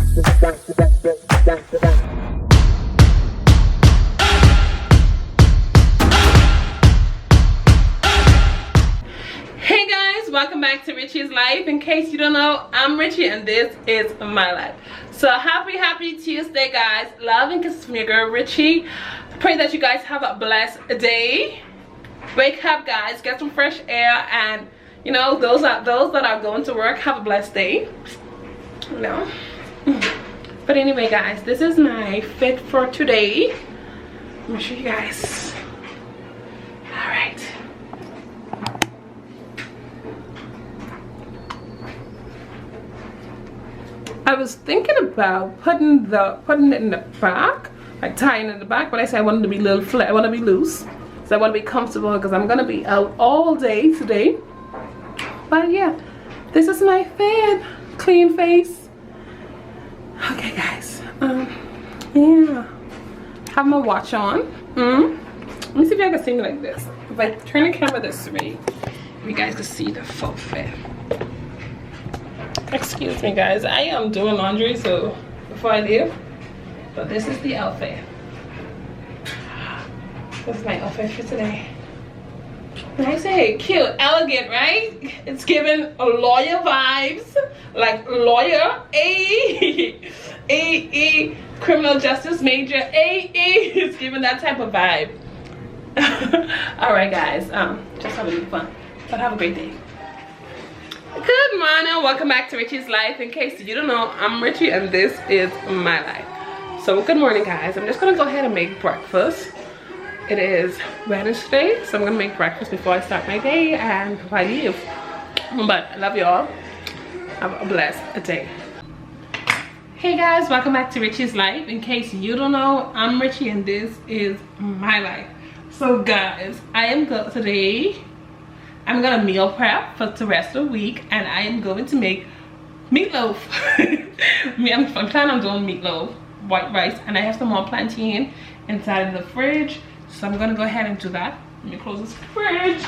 Hey guys, welcome back to Richie's Life. In case you don't know, I'm Richie and this is my life. So happy Tuesday guys. Love and kisses from your girl Richie. Pray that you guys have a blessed day. Wake up guys, get some fresh air, and you know, those that are going to work, have a blessed day. You know. But anyway guys, this is my fit for today. Let me show you guys. Alright. I was thinking about putting it in the back, like tying it in the back, but I said I wanted to be a little flat. I want to be loose, so I want to be comfortable because I'm gonna be out all day today. But yeah, this is my fit, clean face. Okay guys, yeah, have my watch on. Let me see if you can see me like this. If I turn the camera this way, you guys can see the full fit. Excuse me guys, I am doing laundry, so before I leave, but this is the outfit. This is my outfit for today. When I say cute, elegant, right? It's giving a lawyer vibes, like lawyer, a criminal justice major, it's giving that type of vibe. All right guys, just having fun, but have a great day. Good morning, welcome back to Richie's Life. In case you don't know, I'm Richie and this is my life. So good morning guys, I'm just gonna go ahead and make breakfast. It is Wednesday, so I'm gonna make breakfast before I start my day and before I leave. But I love y'all, have a blessed day. Hey guys, welcome back to Richie's Life. In case you don't know, I'm Richie and this is my life. So guys, I am today I'm gonna meal prep for the rest of the week, and I am going to make meatloaf. I'm planning on doing meatloaf, white rice, and I have some more plantain inside of the fridge, so I'm gonna go ahead and do that. Let me close this fridge.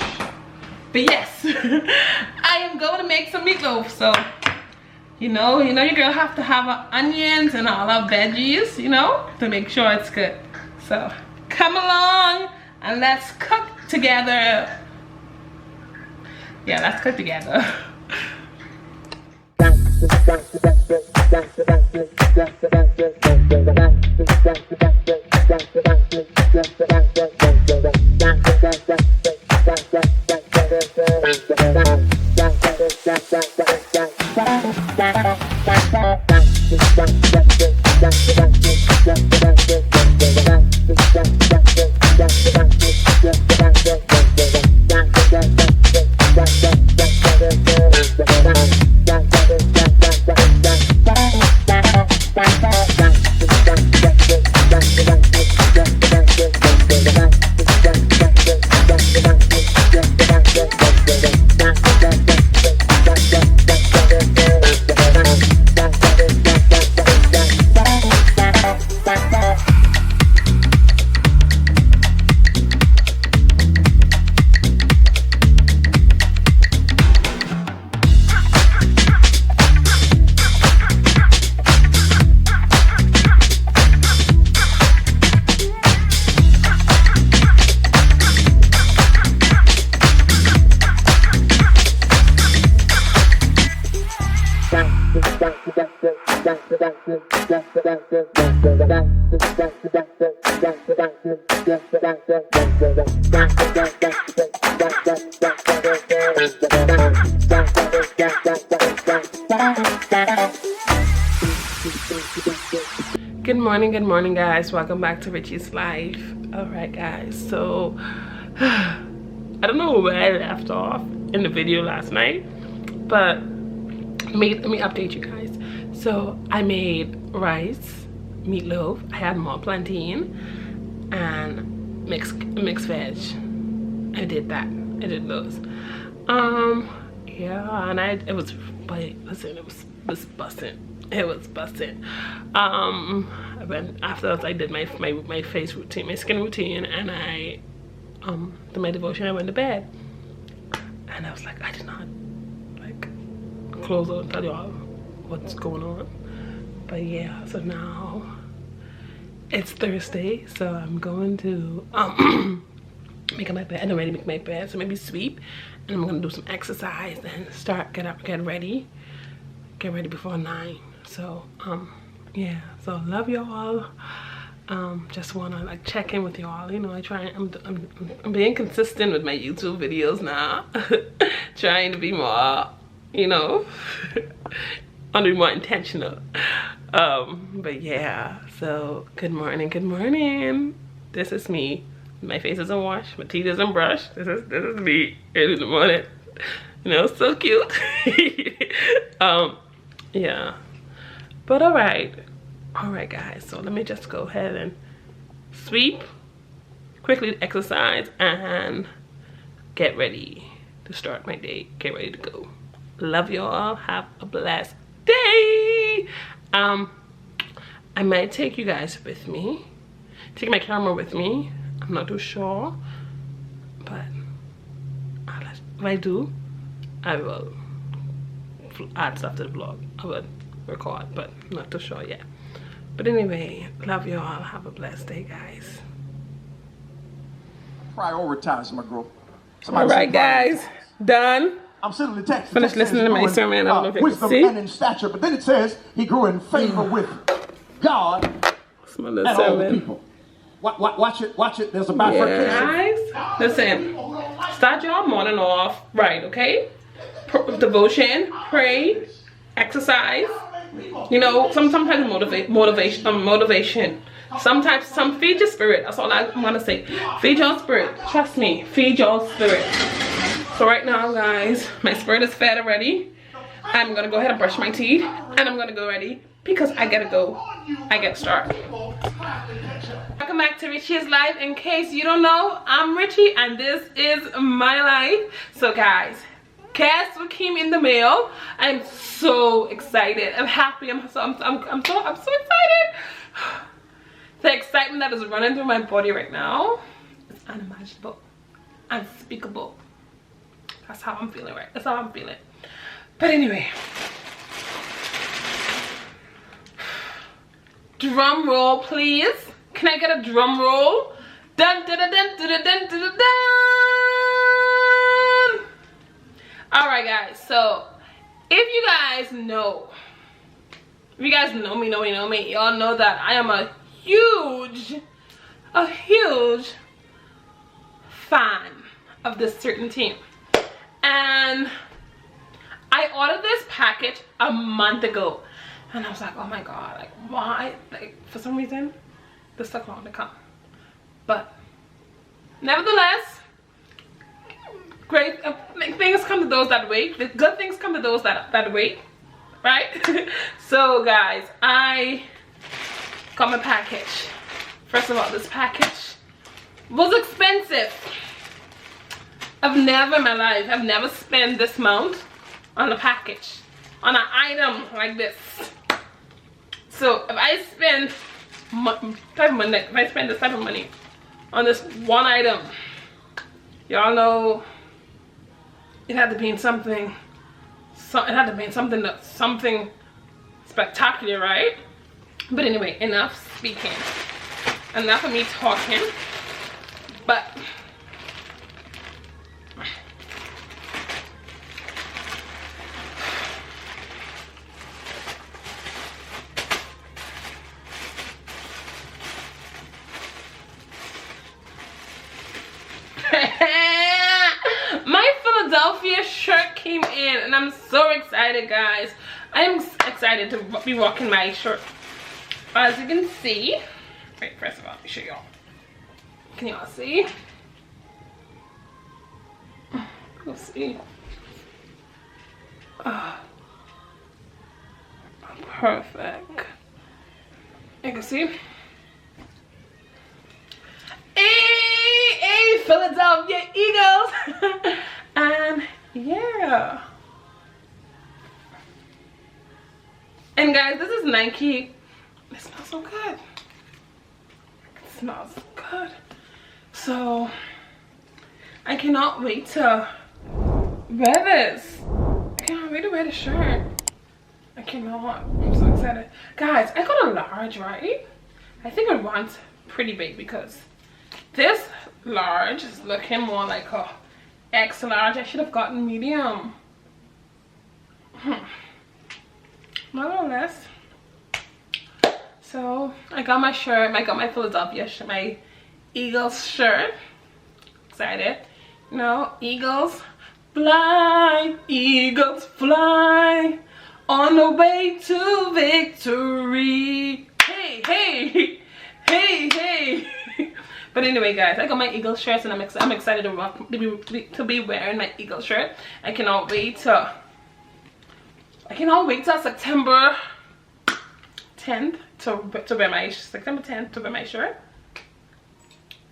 But yes, I am going to make some meatloaf. So you know your girl have to have onions and all our veggies, you know, to make sure it's good. So come along and let's cook together. Yeah, let's cook together. Good morning guys, welcome back to Richie's Life. All right guys, so I don't know where I left off in the video last night, but let me update you guys. So I made rice, meatloaf, I had more plantain and mixed veg. I did that. I did those. Yeah, and it was busting. It was busting. Afterwards I did my face routine, my skin routine, and I did my devotion. I went to bed, and I was like, I did not like close out and tell you all what's going on. But yeah, so now it's Thursday, so I'm going to make my bed. I'm ready to make my bed, so maybe sweep, and I'm gonna do some exercise and get ready before 9. So yeah, so love y'all. Just wanna like check in with y'all. You know, I'm being consistent with my YouTube videos now. Trying to be more, you know, want to be more intentional. But yeah, so good morning. This is me. My face isn't washed, my teeth isn't brushed. This is me early in the morning. You know, so cute. Yeah, but all right guys, so let me just go ahead and sweep, quickly exercise, and get ready to start my day. Get ready to go. Love y'all. Have a blessed day. I might take you guys with me, take my camera with me. I'm not too sure, but if I do, I will add stuff to the vlog. I will record, but I'm not too sure yet. But anyway, love y'all. Have a blessed day, guys. Prioritize my growth. All right, guys, done. I'm sitting in the text. Finished listening to my sermon. I don't know if you can see. Wisdom and in stature, but then it says he grew in favor with God and all the people. Watch it. There's a bifurcation. Guys, listen. Start your morning off right, okay? Devotion, pray, exercise. You know, sometimes motivation. Sometimes feed your spirit. That's all I'm gonna say. Feed your spirit. Trust me. Feed your spirit. So right now, guys, my spirit is fed already. I'm gonna go ahead and brush my teeth, and I'm gonna go ready because I gotta go. I get started. Welcome back to Richie's Life. In case you don't know, I'm Richie, and this is my life. So guys, guess what came in the mail? I'm so excited. I'm happy. I'm so excited. The excitement that is running through my body right now is unimaginable, unspeakable. That's how I'm feeling, right? That's how I'm feeling. But anyway, drum roll, please. Can I get a drum roll? Dun dun dun dun dun dun dun dun dun. All right, guys. So, if you guys know me, y'all know that I am a huge fan of this certain team. And I ordered this package a month ago, and I was like, oh my god, like why? Like for some reason this took long to come, but nevertheless, great things come to those that wait. The good things come to those that wait, right? So guys, I got my package. First of all, this package was expensive. I've never spent this amount on a package, on an item like this. So if I spend this type of money on this one item, y'all know it had to be in something. So it had to be in something spectacular, right? But anyway, enough speaking, enough of me talking. But my Philadelphia shirt came in, and I'm so excited, guys. I am excited to be rocking my shirt. As you can see, wait, first of all, let me show y'all. Can y'all see? Let's see. Perfect. You can see. Hey, Philadelphia Eagles. And yeah. And guys, this is Nike. It smells so good. It smells good. So I cannot wait to wear this. I cannot wait to wear the shirt. I cannot. I'm so excited. excited. Guys, I got a large, right? I think it runs pretty big because this large is looking more like a X large. I should have gotten medium. Nonetheless, so I got my shirt. I got my Philadelphia shirt, my Eagles shirt. Excited. You know, Eagles fly, Eagles fly on the way to victory. Hey, hey, hey, hey. But anyway, guys, I got my Eagles shirts, and I'm excited to be wearing my Eagles shirt. I cannot wait till September 10th to wear my shirt.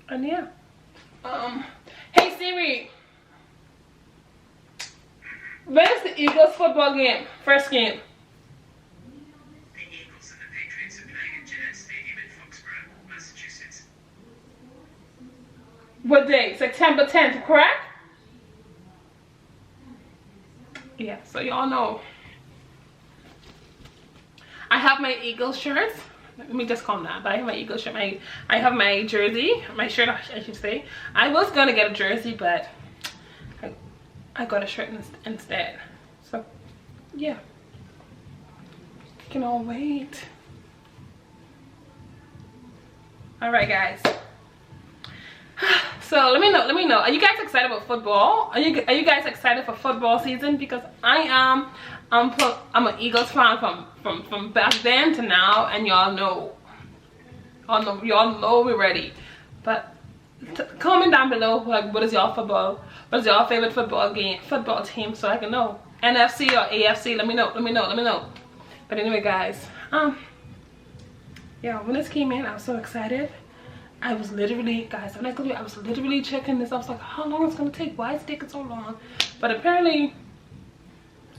And yeah. Hey Siri, where's the Eagles football game? First game. The Eagles and the Patriots are playing at Gillette Stadium in Foxborough, Massachusetts. What day? September 10th, correct? Yeah, so y'all know. I have my Eagles shirts. Let me just calm down. But I have my Eagles shirt. I have my jersey. My shirt, I should say. I was gonna get a jersey, but I got a shirt instead. So, yeah. Can all wait. All right, guys. So let me know. Are you guys excited about football? Are you guys excited for football season? Because I am. I'm an Eagles fan from back then to now, and y'all know we're ready. But comment down below, like, what is your favorite football team, so I can know. NFC or AFC, let me know. But anyway, guys, yeah, when this came in, I was so excited. I was literally, guys, I'm not gonna I was literally checking this. I was like, how long it's gonna take? Why is it taking so long? But apparently,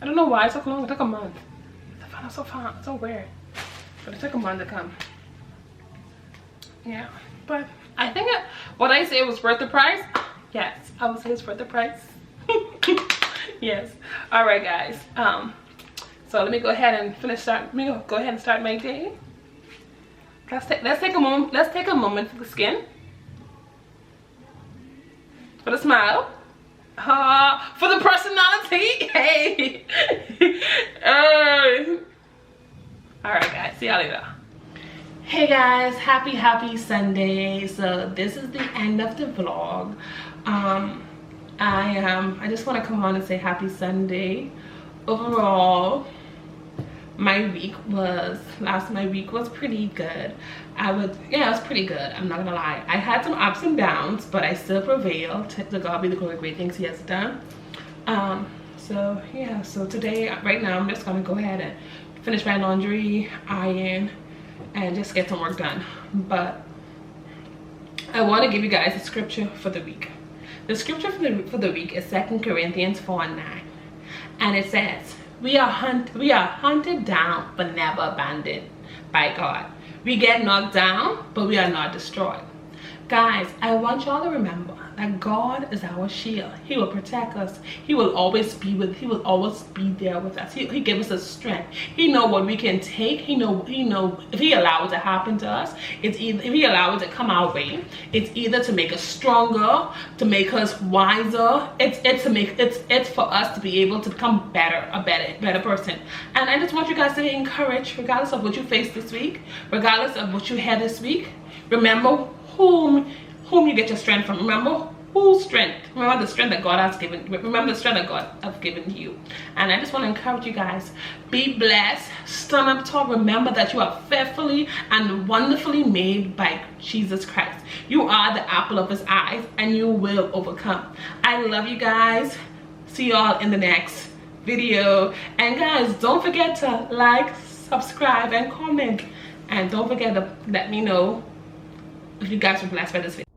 I don't know why it took long. It took a month. I found it so weird. But it took a month to come. Yeah, but I think what I say was worth the price. Yes, I would say it's worth the price. Yes. All right, guys. So let me go ahead and start my day. Let's take a moment. Let's take a moment for the skin, for the smile, for the personality. Hey. All right, guys. See y'all later. Hey guys, happy Sunday. So this is the end of the vlog. I just want to come on and say happy Sunday. Overall, my week was pretty good. It was pretty good. I'm not gonna lie. I had some ups and downs, but I still prevailed. To God be the glory, great things He has done. So yeah. So today, right now, I'm just gonna go ahead and finish my laundry, iron, and just get some work done. But I want to give you guys a scripture for the week. The scripture for the week is 2 Corinthians 4:9, and it says, we are hunted down but never abandoned by God. We get knocked down, but we are not destroyed. Guys, I want y'all to remember that God is our shield. He will protect us. He will always be there with us. He gives us the strength. He knows what we can take. He know if He allows it to happen to us, if He allows it to come our way, it's either to make us stronger, to make us wiser. It's for us to be able to become a better person. And I just want you guys to be encouraged, regardless of what you face this week, regardless of what you had this week. Remember whom you get your strength from. Remember whose strength. Remember the strength that God has given. Remember the strength that God has given you. And I just want to encourage you guys, be blessed, stand up tall. Remember that you are fearfully and wonderfully made by Jesus Christ. You are the apple of His eyes, and you will overcome. I love you guys. See y'all in the next video. And guys, don't forget to like, subscribe, and comment. And don't forget to let me know if you guys were blessed by this video.